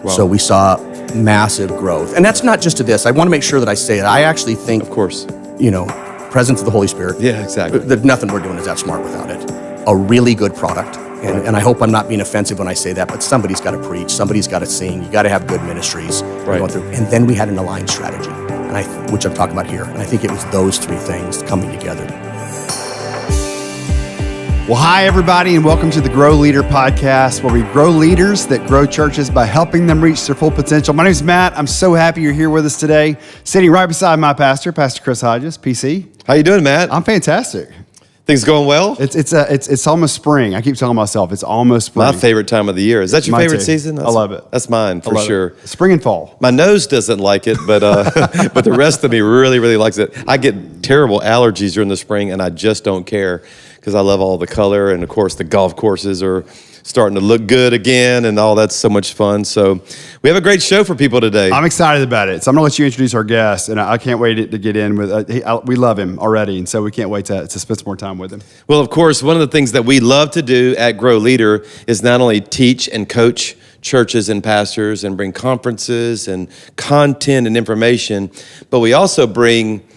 Wow. So we saw massive growth. And that's not just to this. I want to make sure that I say it. I actually think, Of course. presence of the Holy Spirit. Yeah, exactly. That nothing we're doing is that smart without it. A really good product. And I hope I'm not being offensive when I say that, but somebody's got to preach, somebody's got to sing, you got to have good ministries. Right. Going through. And then we had an aligned strategy, which I'm talking about here. And I think it was those three things coming together. Well, hi, everybody, and welcome to the GrowLeader podcast, where we grow leaders that grow churches by helping them reach their full potential. My name is Matt. I'm so happy you're here with us today. Sitting right beside my pastor, Pastor Chris Hodges, PC. How you doing, Matt? I'm fantastic. Things going well? It's almost spring. I keep telling myself it's almost spring. My favorite time of the year. Is that your favorite season? I love it. That's mine for sure. Spring and fall. My nose doesn't like it, but but the rest of me really, really likes it. I get terrible allergies during the spring, and I just don't care because I love all the color, and of course the golf courses are starting to look good again, and all that's so much fun. So we have a great show for people today. I'm excited about it. So I'm going to let you introduce our guest, and I can't wait to get in with. We love him already, and so we can't wait to spend some more time with him. Well, of course, one of the things that we love to do at GrowLeader is not only teach and coach churches and pastors and bring conferences and content and information, but we also bring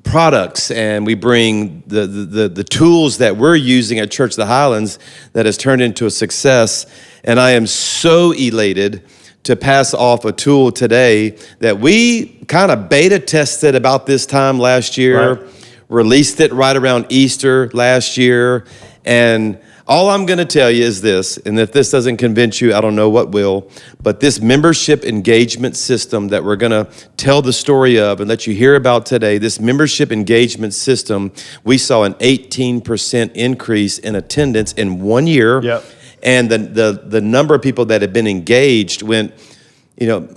products, and we bring the tools that we're using at Church of the Highlands that has turned into a success. And I am so elated to pass off a tool today that we kind of beta tested about this time last year, right. Released it right around Easter last year. And all I'm going to tell you is this, and if this doesn't convince you, I don't know what will, but this membership engagement system that we're going to tell the story of and let you hear about today, this membership engagement system, we saw an 18% increase in attendance in 1 year. Yep. And the number of people that have been engaged went,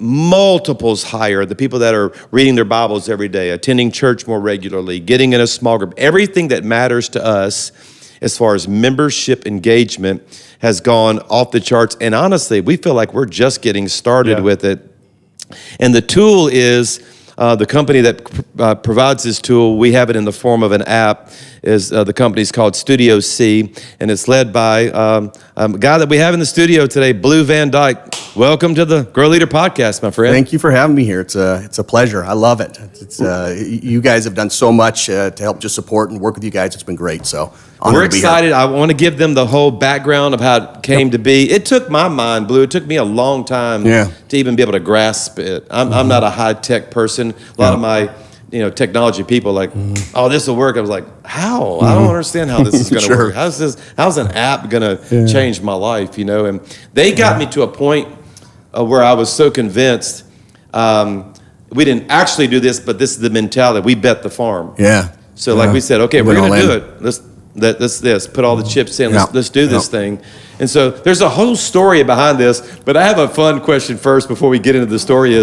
multiples higher. The people that are reading their Bibles every day, attending church more regularly, getting in a small group, everything that matters to us as far as membership engagement has gone off the charts. And honestly, we feel like we're just getting started with it. And the tool is the company that provides this tool. We have it in the form of an app. The company's called StudioC, and it's led by a guy that we have in the studio today, Blue Van Dyke. Welcome to the GrowLeader podcast, my friend. Thank you for having me here. It's a pleasure. I love it. You guys have done so much to help just support and work with you guys. It's been great. So we're excited. I want to give them the whole background of how it came to be. It took my mind, Blue. It took me a long time to even be able to grasp it. I'm not a high-tech person. A lot of my technology people like, oh, this will work. I was like, how? I don't understand how this is going to work. How's an app going to change my life? And they got me to a point where I was so convinced. We didn't actually do this, but this is the mentality. We bet the farm. Yeah. So like we said, okay, we're going to do it. Let's put all the chips in. Let's do this thing. And so there's a whole story behind this, but I have a fun question first before we get into the story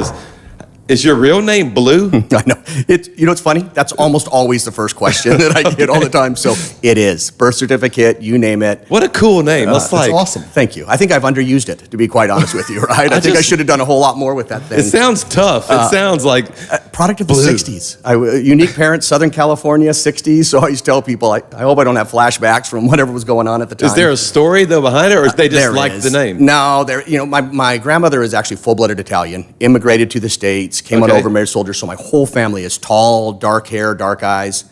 is your real name Blue? I know. It's funny. That's almost always the first question that I get all the time. So it is. Birth certificate, you name it. What a cool name. That's awesome. Thank you. I think I've underused it, to be quite honest with you, right? I think I should have done a whole lot more with that thing. It sounds tough. It sounds like product of the 60s. Unique parents, Southern California, 60s. So I used to tell people, I hope I don't have flashbacks from whatever was going on at the time. Is there a story, though, behind it, or they just like the name? No. My grandmother is actually full-blooded Italian, immigrated to the States, came on over, married a soldier, so my whole family is tall, dark hair, dark eyes.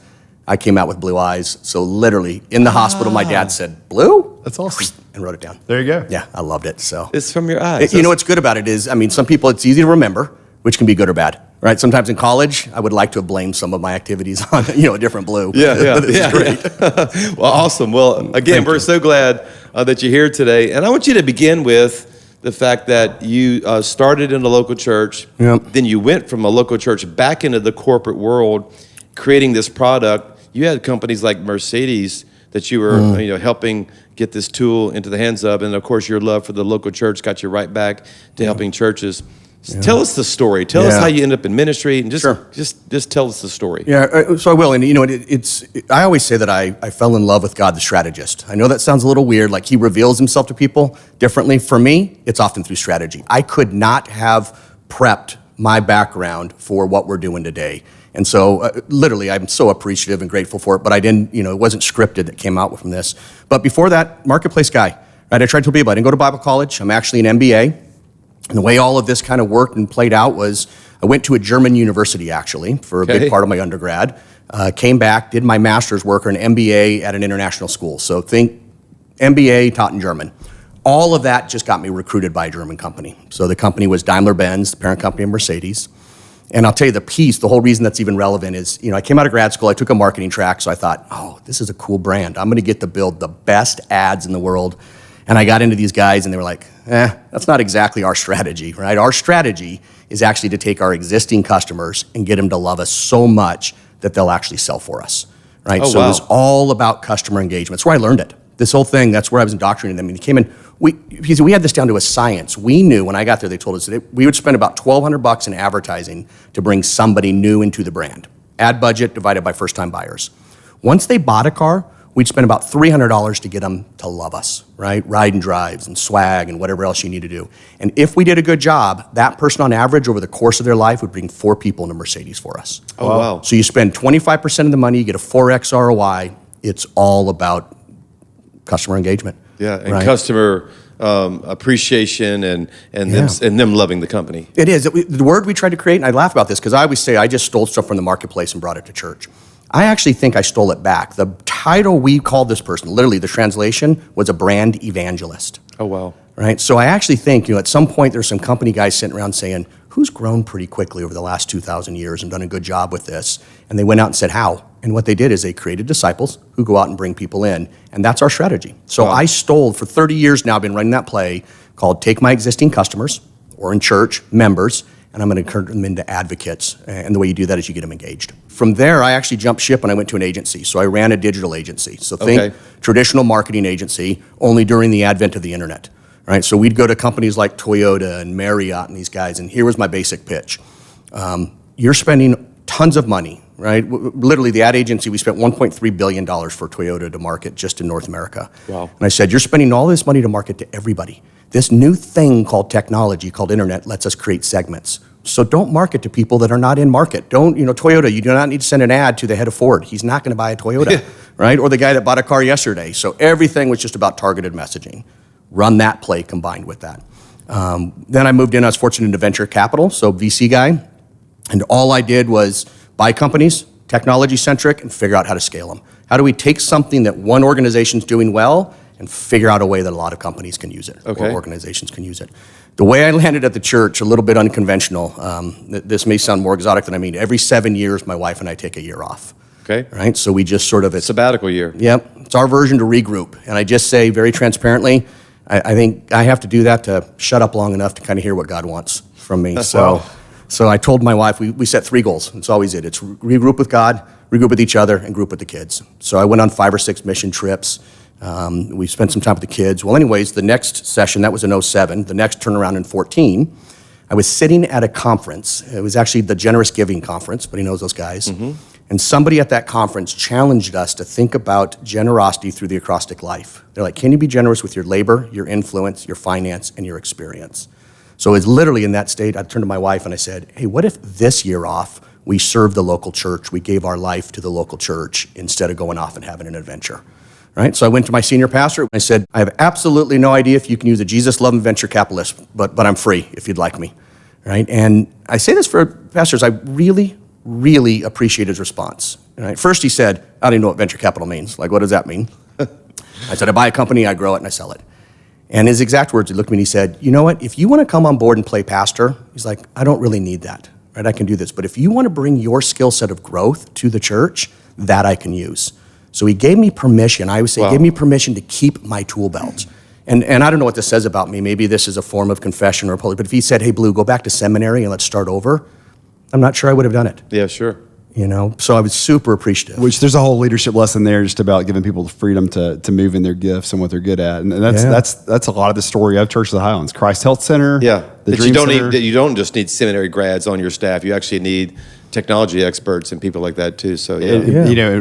I came out with blue eyes, so literally in the hospital, my dad said, "Blue?" That's awesome. And wrote it down. There you go. Yeah, I loved it. So it's from your eyes. What's good about it is, some people, it's easy to remember, which can be good or bad, right? Sometimes in college, I would like to have blamed some of my activities on, a different Blue. This is great. Well, awesome. Well, again, we're so glad that you're here today. And I want you to begin with the fact that you started in a local church, then you went from a local church back into the corporate world, creating this product. You had companies like Mercedes that you were helping get this tool into the hands of, and of course your love for the local church got you right back to helping churches. Tell us the story. Tell us how you ended up in ministry, and just tell us the story. Yeah, so I will. And I always say that I fell in love with God, the strategist. I know that sounds a little weird, like he reveals himself to people differently. For me, it's often through strategy. I could not have prepped my background for what we're doing today. And so literally, I'm so appreciative and grateful for it, but I didn't, it wasn't scripted that came out from this. But before that, marketplace guy. Right? I tried to tell people I didn't go to Bible college. I'm actually an MBA. And the way all of this kind of worked and played out was I went to a German university, actually, for a big part of my undergrad. Came back, did my master's work or an MBA at an international school. So think MBA taught in German. All of that just got me recruited by a German company. So the company was Daimler-Benz, the parent company of Mercedes. And I'll tell you the whole reason that's even relevant is, I came out of grad school, I took a marketing track, so I thought, oh, this is a cool brand. I'm gonna get to build the best ads in the world. And I got into these guys and they were like, that's not exactly our strategy, right? Our strategy is actually to take our existing customers and get them to love us so much that they'll actually sell for us, right? Oh, so wow. it was all about customer engagement. That's where I learned it. This whole thing, that's where I was indoctrinating them. I mean, he came in, we had this down to a science. We knew when I got there, they told us that we would spend about $1,200 in advertising to bring somebody new into the brand. Ad budget divided by first-time buyers. Once they bought a car, we'd spend about $300 to get them to love us, right? Ride and drives and swag and whatever else you need to do. And if we did a good job, that person on average over the course of their life would bring 4 people into Mercedes for us. Oh, wow. So you spend 25% of the money, you get a 4X ROI. It's all about customer engagement. Yeah, and right? customer appreciation and them loving the company. It is. The word we tried to create, and I laugh about this because I always say I just stole stuff from the marketplace and brought it to church. I actually think I stole it back. The title we called this person, literally the translation, was a brand evangelist. Oh, wow. Right? So I actually think, at some point there's some company guys sitting around saying, who's grown pretty quickly over the last 2,000 years and done a good job with this? And they went out and said, how? And what they did is they created disciples who go out and bring people in. And that's our strategy. So I stole, for 30 years now, I've been running that play called Take My Existing Customers, or in church, members, and I'm going to turn them into advocates. And the way you do that is you get them engaged. From there, I actually jumped ship and I went to an agency. So I ran a digital agency. So think traditional marketing agency, only during the advent of the internet. Right? So we'd go to companies like Toyota and Marriott and these guys, and here was my basic pitch. You're spending tons of money, right? Literally, the ad agency, we spent $1.3 billion for Toyota to market just in North America. Wow. And I said, you're spending all this money to market to everybody. This new thing called technology, called internet, lets us create segments. So don't market to people that are not in market. Don't, Toyota, you do not need to send an ad to the head of Ford. He's not going to buy a Toyota, right? Or the guy that bought a car yesterday. So everything was just about targeted messaging. Run that play combined with that. Then I moved in, I was fortunate into venture capital, so VC guy. And all I did was buy companies, technology-centric, and figure out how to scale them. How do we take something that one organization's doing well and figure out a way that a lot of companies can use it, or organizations can use it? The way I landed at the church, a little bit unconventional. This may sound more exotic than I mean. Every 7 years, my wife and I take a year off. Okay. Right? So we just sort of... Sabbatical year. Yep. It's our version to regroup. And I just say very transparently, I think I have to do that to shut up long enough to kind of hear what God wants from me. So I told my wife, we set 3 goals. It's always it. It's regroup with God, regroup with each other, and group with the kids. So I went on 5 or 6 mission trips. We spent some time with the kids. Well, anyways, the next session, that was in 2007. The next turnaround in 2014, I was sitting at a conference. It was actually the Generous Giving Conference, but he knows those guys. Mm-hmm. And somebody at that conference challenged us to think about generosity through the acrostic life. They're like, can you be generous with your labor, your influence, your finance, and your experience? So it's literally in that state, I turned to my wife and I said, hey, what if this year off, we served the local church, we gave our life to the local church instead of going off and having an adventure? Right? So I went to my senior pastor and I said, I have absolutely no idea if you can use a Jesus-loving venture capitalist, but I'm free if you'd like me. Right? And I say this for pastors, I really appreciate his response. Right? First he said, I don't even know what venture capital means. Like, what does that mean? I said, I buy a company, I grow it, and I sell it. And his exact words, he looked at me and he said, you know what, if you want to come on board and play pastor, he's like, I don't really need that. Right? I can do this. But if you want to bring your skill set of growth to the church, that I can use. So he gave me permission. I would say, give me permission to keep my tool belt. And I don't know what this says about me. Maybe this is a form of confession or apology. But if he said, hey, Blue, go back to seminary and let's start over, I'm not sure I would have done it. Yeah, sure. So I was super appreciative. Which there's a whole leadership lesson there just about giving people the freedom to move in their gifts and what they're good at. And that's a lot of the story of Church of the Highlands. Christ Health Center. Yeah. The that Dream you don't Center. need, that you don't just need seminary grads on your staff. You actually need technology experts and people like that too. So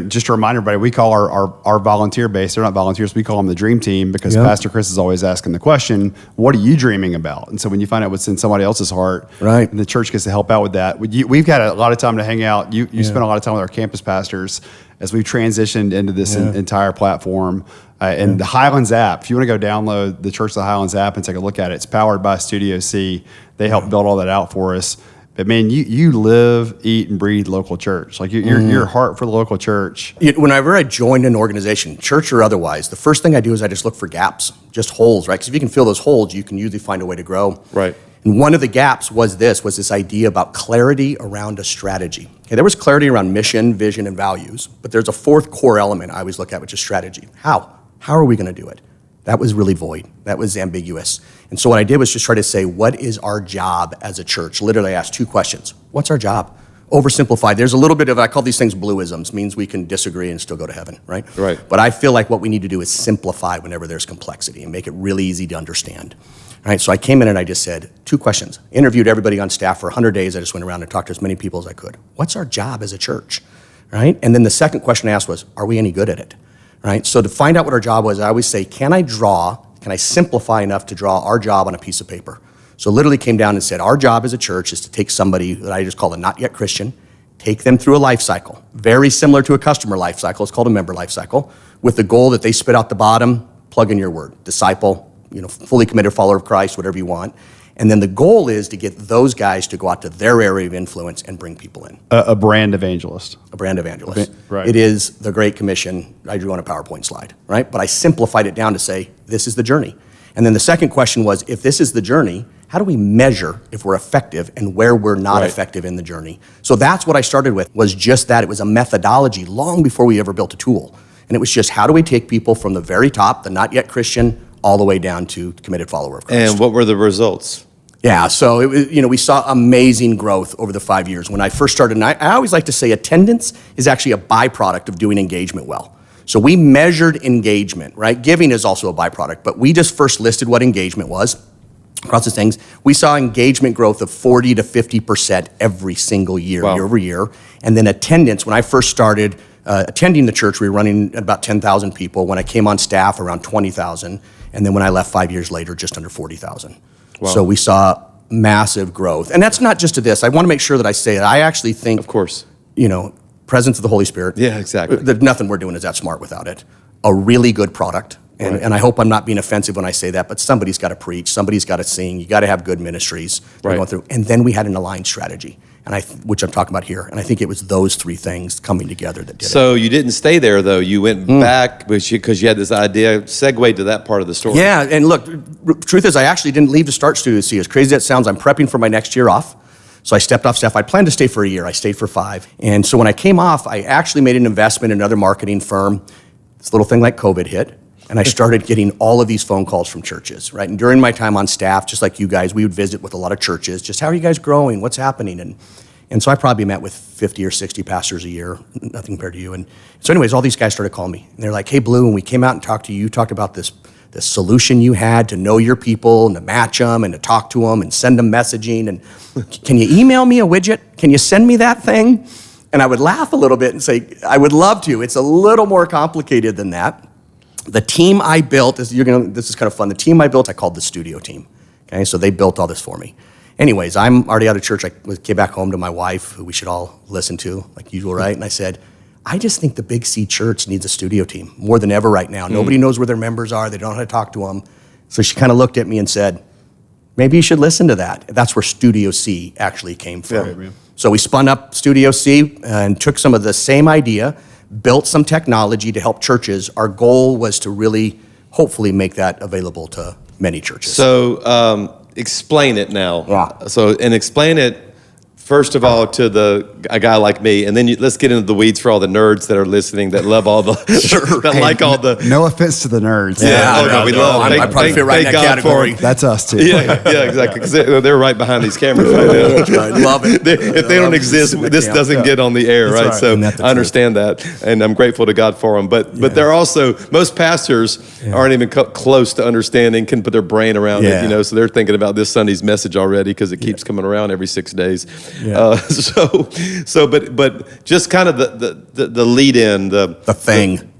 Just to remind everybody, we call our volunteer base, they're not volunteers, we call them the dream team, because Pastor Chris is always asking the question, what are you dreaming about? And so when you find out what's in somebody else's heart, right, and the church gets to help out with that. We've had a lot of time to hang out. You spent a lot of time with our campus pastors as we've transitioned into this entire platform. And the Highlands app, if you want to go download the Church of the Highlands app and take a look at it, it's powered by StudioC. They helped build all that out for us. But man, you live, eat, and breathe local church. Like your heart for the local church. Whenever I joined an organization, church or otherwise, the first thing I do is I just look for gaps, just holes, right? Because if you can fill those holes, you can usually find a way to grow. Right. And one of the gaps was this idea about clarity around a strategy. Okay, there was clarity around mission, vision, and values, but there's a fourth core element I always look at, which is strategy. How? How are we going to do it? That was really void. That was ambiguous. And so what I did was just try to say, what is our job as a church? Literally, I asked 2 questions. What's our job? Oversimplified. There's a little bit of, I call these things bluisms, means we can disagree and still go to heaven, right? Right. But I feel like what we need to do is simplify whenever there's complexity and make it really easy to understand. All right, so I came in and I just said 2 questions. Interviewed everybody on staff for 100 days. I just went around and talked to as many people as I could. What's our job as a church, right? And then the second question I asked was, are we any good at it, right? So to find out what our job was, I always say, can I simplify enough to draw our job on a piece of paper? So literally came down and said, our job as a church is to take somebody that I just call a not yet Christian, take them through a life cycle, very similar to a customer life cycle. It's called a member life cycle, with the goal that they spit out the bottom, plug in your word, disciple, fully committed follower of Christ, whatever you want. And then the goal is to get those guys to go out to their area of influence and bring people in. A brand evangelist. A brand evangelist. Right. It is the Great Commission I drew on a PowerPoint slide, right? But I simplified it down to say, this is the journey. And then the second question was, if this is the journey, how do we measure if we're effective and where we're not effective in the journey? So that's what I started with, was just that. It was a methodology long before we ever built a tool. And it was just, how do we take people from the very top, the not yet Christian, all the way down to committed follower of Christ? And what were the results? Yeah, so it was, we saw amazing growth over the 5 years. When I first started, and I always like to say attendance is actually a byproduct of doing engagement well. So we measured engagement, right? Giving is also a byproduct, but we just first listed what engagement was. Across the things, we saw engagement growth of 40 to 50% every single year, year over year. And then attendance, when I first started attending the church, we were running at about 10,000 people. When I came on staff, around 20,000. And then when I left 5 years later, just under 40,000. Wow. So we saw massive growth. And that's not just to this. I want to make sure that I say that I actually think, of course, presence of the Holy Spirit. Yeah, exactly. Nothing we're doing is that smart without it. A really good product. And I hope I'm not being offensive when I say that, but somebody's got to preach, somebody's got to sing, you got to have good ministries going through. And then we had an aligned strategy, which I'm talking about here. And I think it was those 3 things coming together that did it. So you didn't stay there, though. You went back because you had this idea, segued to that part of the story. Yeah, and look, truth is I actually didn't leave to start StudioC. As crazy as that sounds, I'm prepping for my next year off. So I stepped off staff. I planned to stay for a year. I stayed for 5. And so when I came off, I actually made an investment in another marketing firm. This little thing like COVID hit. And I started getting all of these phone calls from churches, right? And during my time on staff, just like you guys, we would visit with a lot of churches. Just, how are you guys growing? What's happening? And so I probably met with 50 or 60 pastors a year, nothing compared to you. And so anyways, all these guys started calling me. And they're like, hey, Blue, when we came out and talked to you, you talked about this solution you had to know your people and to match them and to talk to them and send them messaging. And can you email me a widget? Can you send me that thing? And I would laugh a little bit and say, I would love to. It's a little more complicated than that. The team I built, this is kind of fun. The team I built, I called the studio team. Okay, so they built all this for me. Anyways, I'm already out of church. I came back home to my wife, who we should all listen to, like usual, right? And I said, I just think the Big C Church needs a studio team more than ever right now. Nobody knows where their members are. They don't know how to talk to them. So she kind of looked at me and said, maybe you should listen to that. That's where StudioC actually came from. Yeah. So we spun up StudioC and took some of the same idea, built some technology to help churches. Our goal was to really, hopefully, make that available to many churches. So explain it now. Yeah. So, and explain it, first of all, to a guy like me, and then let's get into the weeds for all the nerds that are listening that love all the, like all the. No offense to the nerds. Yeah, we love. I probably fit right in that category. That's us too. Yeah, exactly. Because they're right behind these cameras right now. I love it. If they don't exist, this doesn't get on the air, right? So I understand that, and I'm grateful to God for them. But they're also, most pastors aren't even close to understanding, can put their brain around it, So they're thinking about this Sunday's message already because it keeps coming around every 6 days. But just kind of the lead in, The thing.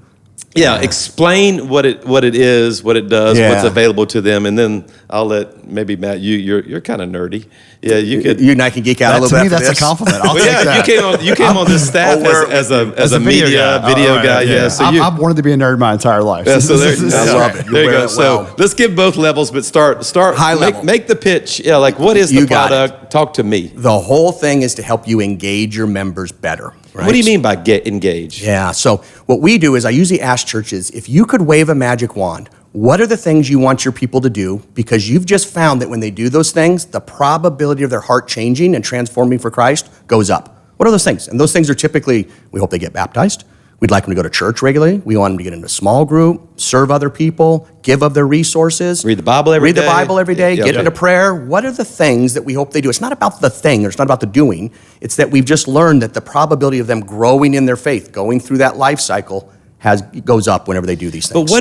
explain what it is, what it does, what's available to them, and then I'll let maybe Matt. You're kind of nerdy. Yeah, you could. You and I can geek out a little bit. To me, after that's this. a compliment. I'll Well, take that. you came on this staff as a media video guy. Yeah, so I've wanted to be a nerd my entire life. Yeah, so there, I love it. There you You'll go. wear it So well. let's give both levels, but start High level. Make the pitch. Yeah, like what is the You got product? Talk to me. The whole thing is to help you engage your members better. Right? What do you mean by get engaged? Yeah, so what we do is I usually ask churches, if you could wave a magic wand, what are the things you want your people to do? Because you've just found that when they do those things, the probability of their heart changing and transforming for Christ goes up. What are those things? And those things are typically, we hope they get baptized. We'd like them to go to church regularly. We want them to get into a small group, serve other people, give of their resources. Read the Bible every day. Get into prayer. What are the things that we hope they do? It's not about the thing, or it's not about the doing. It's that we've just learned that the probability of them growing in their faith, going through that life cycle, goes up whenever they do these things. But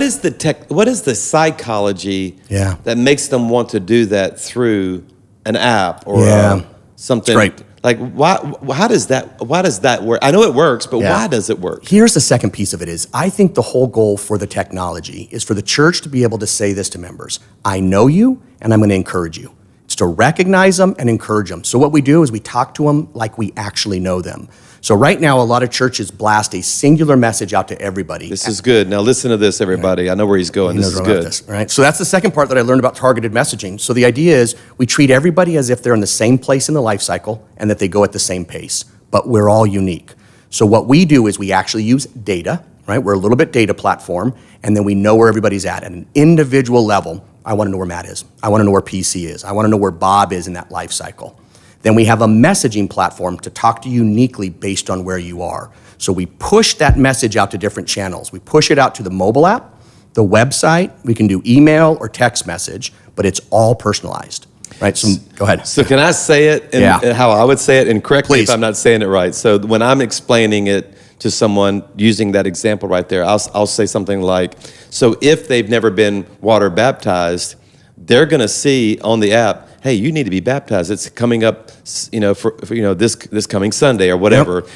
what is the psychology that makes them want to do that through an app or something? That's right. Like how does that work? I know it works, but why does it work? Here's the second piece of it is, I think the whole goal for the technology is for the church to be able to say this to members: I know you, and I'm going to encourage you. It's to recognize them and encourage them. So what we do is we talk to them like we actually know them. So right now, a lot of churches blast a singular message out to everybody. This is good. Now listen to this, everybody. I know where he's going. This is good. Right? So that's the second part that I learned about targeted messaging. So the idea is we treat everybody as if they're in the same place in the life cycle and that they go at the same pace, but we're all unique. So what we do is we actually use data, right? We're a little bit data platform, and then we know where everybody's at an individual level. I want to know where Matt is. I want to know where PC is. I want to know where Bob is in that life cycle. Then we have a messaging platform to talk to you uniquely based on where you are. So we push that message out to different channels. We push it out to the mobile app, the website. We can do email or text message, but it's all personalized, right? So go ahead. So can I say it how I would say it, and correct me if I'm not saying it right. So when I'm explaining it to someone using that example right there, I'll say something like, so if they've never been water baptized, they're going to see on the app, hey, you need to be baptized. It's coming up, for this coming Sunday or whatever. Yep.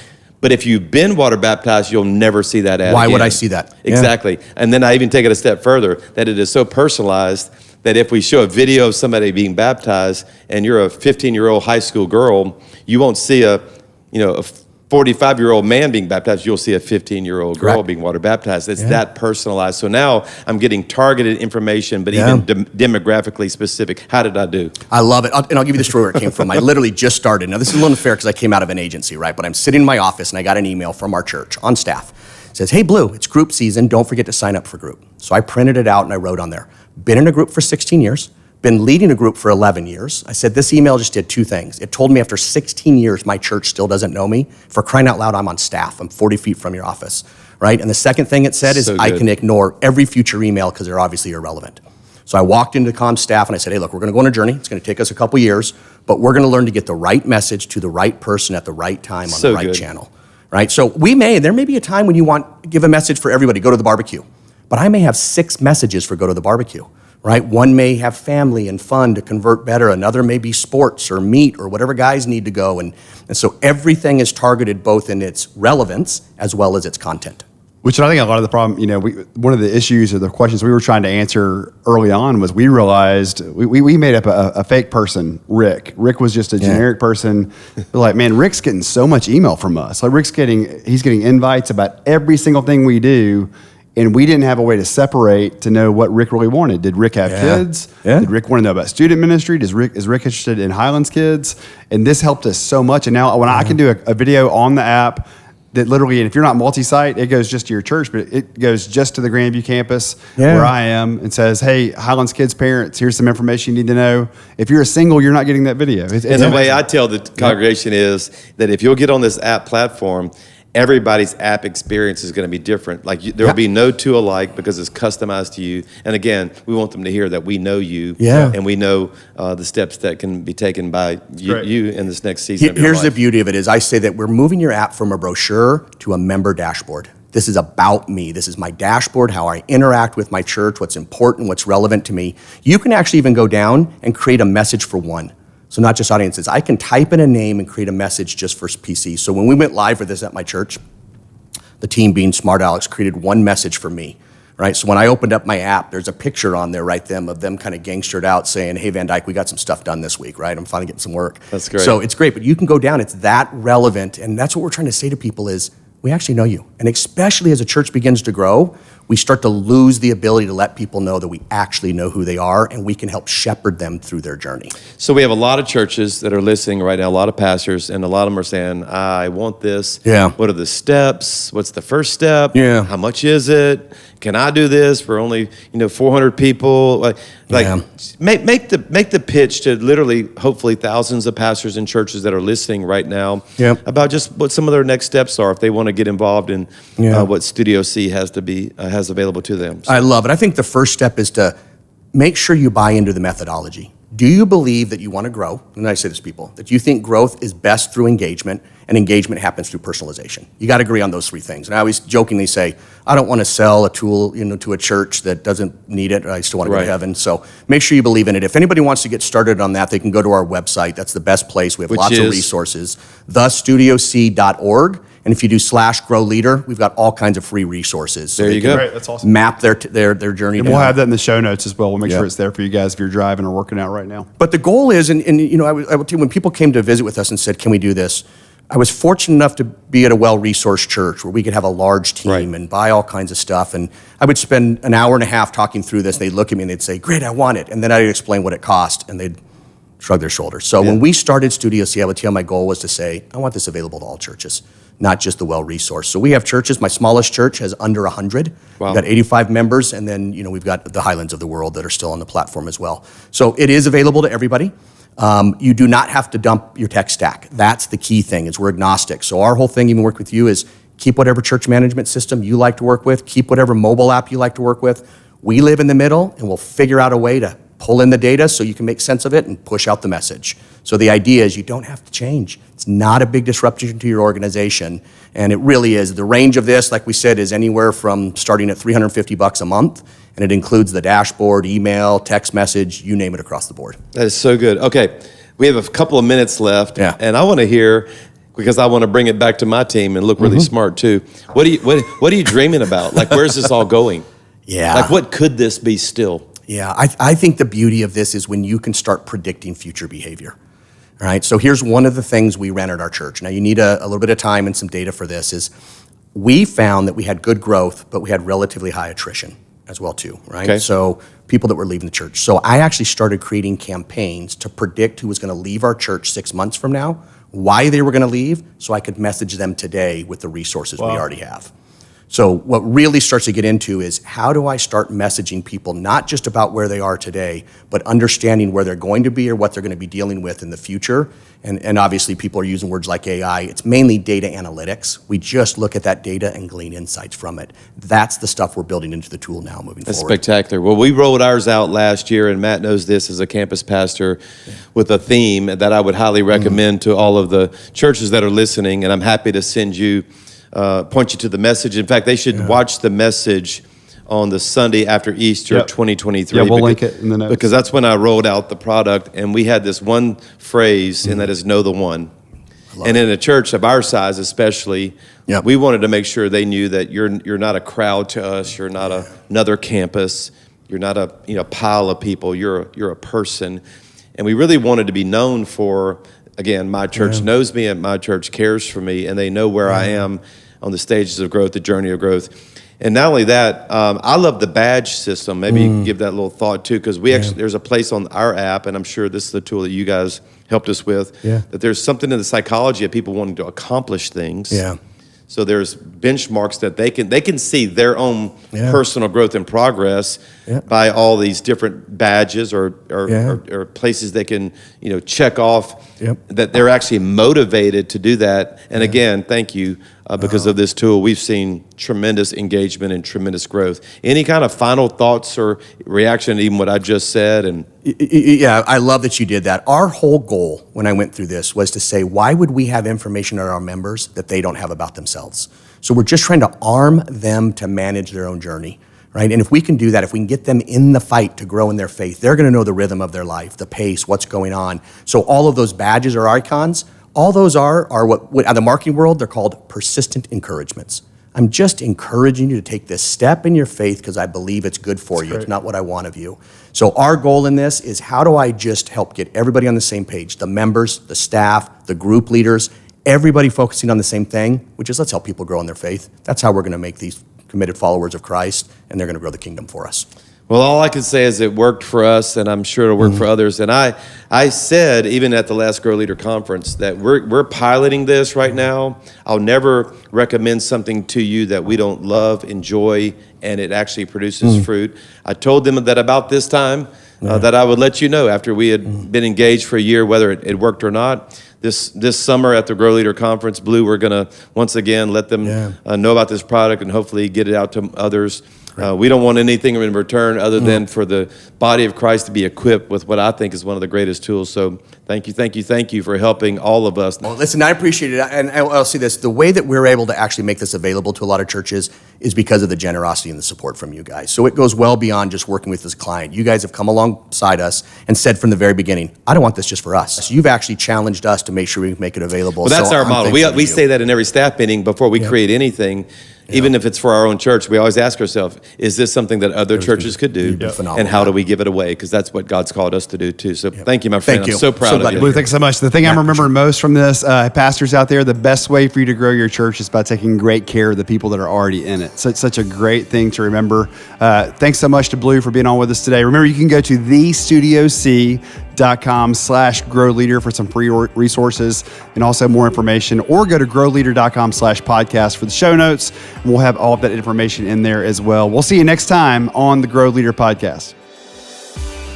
But if you've been water baptized, you'll never see that ad Why again. would I see that? Exactly. Yeah. And then I even take it a step further, that it is so personalized that if we show a video of somebody being baptized and you're a 15-year-old high school girl, you won't see a 45-year-old man being baptized, you'll see a 15-year-old girl being water baptized. It's that personalized. So now I'm getting targeted information, but even demographically specific. How did I do? I love it. And I'll give you the story where it came from. I literally just started. Now, this is a little unfair because I came out of an agency, right? But I'm sitting in my office, and I got an email from our church on staff. It says, hey, Blue, it's group season. Don't forget to sign up for group. So I printed it out, and I wrote on there, been in a group for 16 years. Been leading a group for 11 years. I said, this email just did two things. It told me after 16 years, my church still doesn't know me. For crying out loud, I'm on staff. I'm 40 feet from your office, right? And the second thing it said is I can ignore every future email because they're obviously irrelevant. So I walked into the comm staff and I said, hey, look, we're going to go on a journey. It's going to take us a couple years, but we're going to learn to get the right message to the right person at the right time on the right channel, right? So there may be a time when you give a message for everybody, go to the barbecue. But I may have 6 messages for go to the barbecue. Right? One may have family and fun to convert better. Another may be sports or meat or whatever guys need to go. And so everything is targeted both in its relevance as well as its content. Which I think a lot of the problem, one of the issues or the questions we were trying to answer early on was we realized we made up a fake person, Rick. Rick was just a generic person. We're like, man, Rick's getting so much email from us. Like he's getting invites about every single thing we do. And we didn't have a way to separate to know what Rick really wanted. Did Rick have kids? Yeah. Did Rick want to know about student ministry? Is Rick interested in Highlands kids? And this helped us so much. And now when I can do a video on the app that literally, and if you're not multi-site, it goes just to your church, but it goes just to the Grandview campus where I am and says, hey, Highlands kids parents, here's some information you need to know. If you're a single, you're not getting that video. And the way I tell the congregation is that if you'll get on this app platform, everybody's app experience is going to be different. Like there will be no two alike because it's customized to you. And again, we want them to hear that we know you and we know the steps that can be taken by you in this next season of your Here's life. the beauty of it is I say that we're moving your app from a brochure to a member dashboard. This is about me. This is my dashboard, how I interact with my church, what's important, what's relevant to me. You can actually even go down and create a message for one. So not just audiences. I can type in a name and create a message just for PC. So when we went live for this at my church, the team being smart Alex created one message for me, right? So when I opened up my app, there's a picture on there right then of them kind of gangstered out saying, hey, Van Dyke, we got some stuff done this week, right? I'm finally getting some work. That's great. So it's great, but you can go down. It's that relevant, and that's what we're trying to say to people is, we actually know you. And especially as a church begins to grow, we start to lose the ability to let people know that we actually know who they are and we can help shepherd them through their journey. So we have a lot of churches that are listening right now, a lot of pastors, and a lot of them are saying, I want this. Yeah. What are the steps? What's the first step? Yeah. How much is it? Can I do this for only 400 people? Like Yeah. make the pitch to literally, hopefully, thousands of pastors and churches that are listening right now about just what some of their next steps are if they want to get involved in what StudioC has available to them. So. I love it. I think the first step is to make sure you buy into the methodology. Do you believe that you want to grow? And I say this to people, that you think growth is best through engagement, and engagement happens through personalization. You got to agree on those three things. And I always jokingly say, I don't want to sell a tool to a church that doesn't need it. I still want to go to heaven. So make sure you believe in it. If anybody wants to get started on that, they can go to our website. That's the best place. We have lots of resources. thestudioc.org. And if you do /GrowLeader, we've got all kinds of free resources. So there you go. Great, that's awesome. Map their journey And down. we'll have that in the show notes as well. We'll make sure it's there for you guys if you're driving or working out right now. But the goal is, and I would tell you, when people came to visit with us and said, can we do this? I was fortunate enough to be at a well-resourced church where we could have a large team and buy all kinds of stuff. And I would spend an hour and a half talking through this. They'd look at me and they'd say, great, I want it. And then I'd explain what it cost. And they'd shrug their shoulders. So when we started StudioC, I would tell you my goal was to say, I want this available to all churches, not just the well-resourced. So we have churches. My smallest church has under 100. Wow. We've got 85 members. And then, we've got the Highlands of the world that are still on the platform as well. So it is available to everybody. You do not have to dump your tech stack. That's the key thing, is we're agnostic. So our whole thing, even work with you, is keep whatever church management system you like to work with, keep whatever mobile app you like to work with. We live in the middle, and we'll figure out a way to pull in the data so you can make sense of it and push out the message. So the idea is you don't have to change. It's not a big disruption to your organization, and it really is. The range of this, like we said, is anywhere from starting at $350 a month, and it includes the dashboard, email, text message, you name it, across the board. That is so good. Okay, we have a couple of minutes left, and I want to hear, because I want to bring it back to my team and look really smart too. What are you dreaming about? Like, where's this all going? Like, what could this be still? Yeah, I think the beauty of this is when you can start predicting future behavior. All right, so here's one of the things we ran at our church. Now, you need a little bit of time and some data for this, is we found that we had good growth, but we had relatively high attrition as well too, right? Okay. So people that were leaving the church. So I actually started creating campaigns to predict who was going to leave our church 6 months from now, why they were going to leave, so I could message them today with the resources we already have. So what really starts to get into is, how do I start messaging people not just about where they are today, but understanding where they're going to be or what they're going to be dealing with in the future. And obviously people are using words like AI. It's mainly data analytics. We just look at that data and glean insights from it. That's the stuff we're building into the tool now moving That's forward. spectacular. Well, we rolled ours out last year, and Matt knows this as a campus pastor, with a theme that I would highly recommend to all of the churches that are listening, and I'm happy to send you, point you to the message. In fact, they should watch the message on the Sunday after Easter 2023. Yeah, we'll link it in the notes. Because that's when I rolled out the product, and we had this one phrase, and that is know the one. And in a church of our size especially, we wanted to make sure they knew that you're not a crowd to us, you're not another campus, you're not a pile of people, you're a person. And we really wanted to be known for, again, my church knows me and my church cares for me, and they know where I am on the stages of growth, the journey of growth. And not only that, I love the badge system. Maybe you can give that a little thought too, because we actually, there's a place on our app, and I'm sure this is the tool that you guys helped us with, that there's something in the psychology of people wanting to accomplish things. So there's benchmarks that they can see their own personal growth and progress by all these different badges or places they can check off that they're actually motivated to do that. And again, thank you because of this tool. We've seen tremendous engagement and tremendous growth. Any kind of final thoughts or reaction to even what I just said? And yeah, I love that you did that. Our whole goal when I went through this was to say, why would we have information on our members that they don't have about themselves? So we're just trying to arm them to manage their own journey, right? And if we can do that, if we can get them in the fight to grow in their faith, they're going to know the rhythm of their life, the pace, what's going on. So all of those badges or icons, all those are what in the marketing world, they're called persistent encouragements. I'm just encouraging you to take this step in your faith because I believe it's good for you. It's not what I want of you. So our goal in this is how do I just help get everybody on the same page, the members, the staff, the group leaders, everybody focusing on the same thing, which is let's help people grow in their faith. That's how we're going to make these committed followers of Christ, and they're going to grow the kingdom for us. Well, all I can say is it worked for us, and I'm sure it'll work for others. And I said, even at the last GrowLeader conference, that we're piloting this right now. I'll never recommend something to you that we don't love, enjoy, and it actually produces fruit. I told them that about this time, that I would let you know after we had been engaged for a year, whether it worked or not. This summer at the GrowLeader conference, Blue, we're going to once again let them know about this product and hopefully get it out to others. We don't want anything in return other than for the body of Christ to be equipped with what I think is one of the greatest tools. So thank you for helping all of us. Well, listen, I appreciate it. And I'll say this, the way that we're able to actually make this available to a lot of churches is because of the generosity and the support from you guys. So it goes well beyond just working with this client. You guys have come alongside us and said from the very beginning, I don't want this just for us. So you've actually challenged us to make sure we make it available. Well, that's so our model. We say that in every staff meeting before we create anything. Even if it's for our own church, we always ask ourselves, is this something that other churches could do? And how do we give it away? Because that's what God's called us to do too. So thank you, my friend. Thank you. I'm so proud of you. Blue, thanks so much. The thing I'm remembering most from this, pastors out there, the best way for you to grow your church is by taking great care of the people that are already in it. So it's such a great thing to remember. Thanks so much to Blue for being on with us today. Remember, you can go to thestudioc.com/GrowLeader for some free resources and also more information, or go to growleader.com/podcast for the show notes. And we'll have all of that information in there as well. We'll see you next time on the Grow Leader podcast.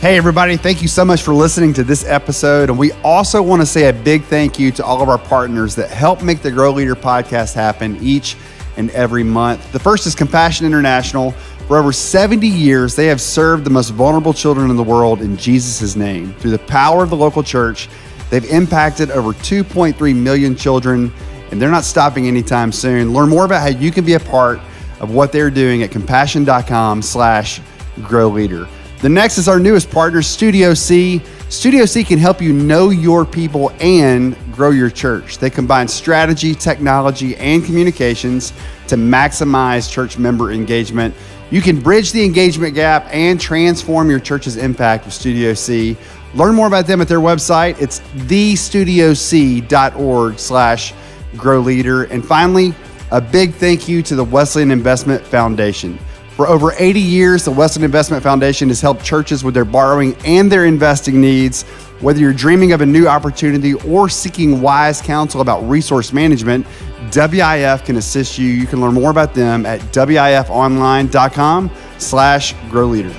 Hey, everybody. Thank you so much for listening to this episode. And we also want to say a big thank you to all of our partners that help make the Grow Leader podcast happen each and every month. The first is Compassion International. For over 70 years, they have served the most vulnerable children in the world in Jesus' name. Through the power of the local church, they've impacted over 2.3 million children, and they're not stopping anytime soon. Learn more about how you can be a part of what they're doing at compassion.com/GrowLeader. The next is our newest partner, StudioC. StudioC can help you know your people and grow your church. They combine strategy, technology, and communications to maximize church member engagement. You can bridge the engagement gap and transform your church's impact with StudioC. Learn more about them at their website. It's thestudioc.org/GrowLeader. And finally, a big thank you to the Wesleyan Investment Foundation. For over 80 years, the Wesleyan Investment Foundation has helped churches with their borrowing and their investing needs. Whether you're dreaming of a new opportunity or seeking wise counsel about resource management, WIF can assist you. You can learn more about them at wifonline.com/GrowLeader.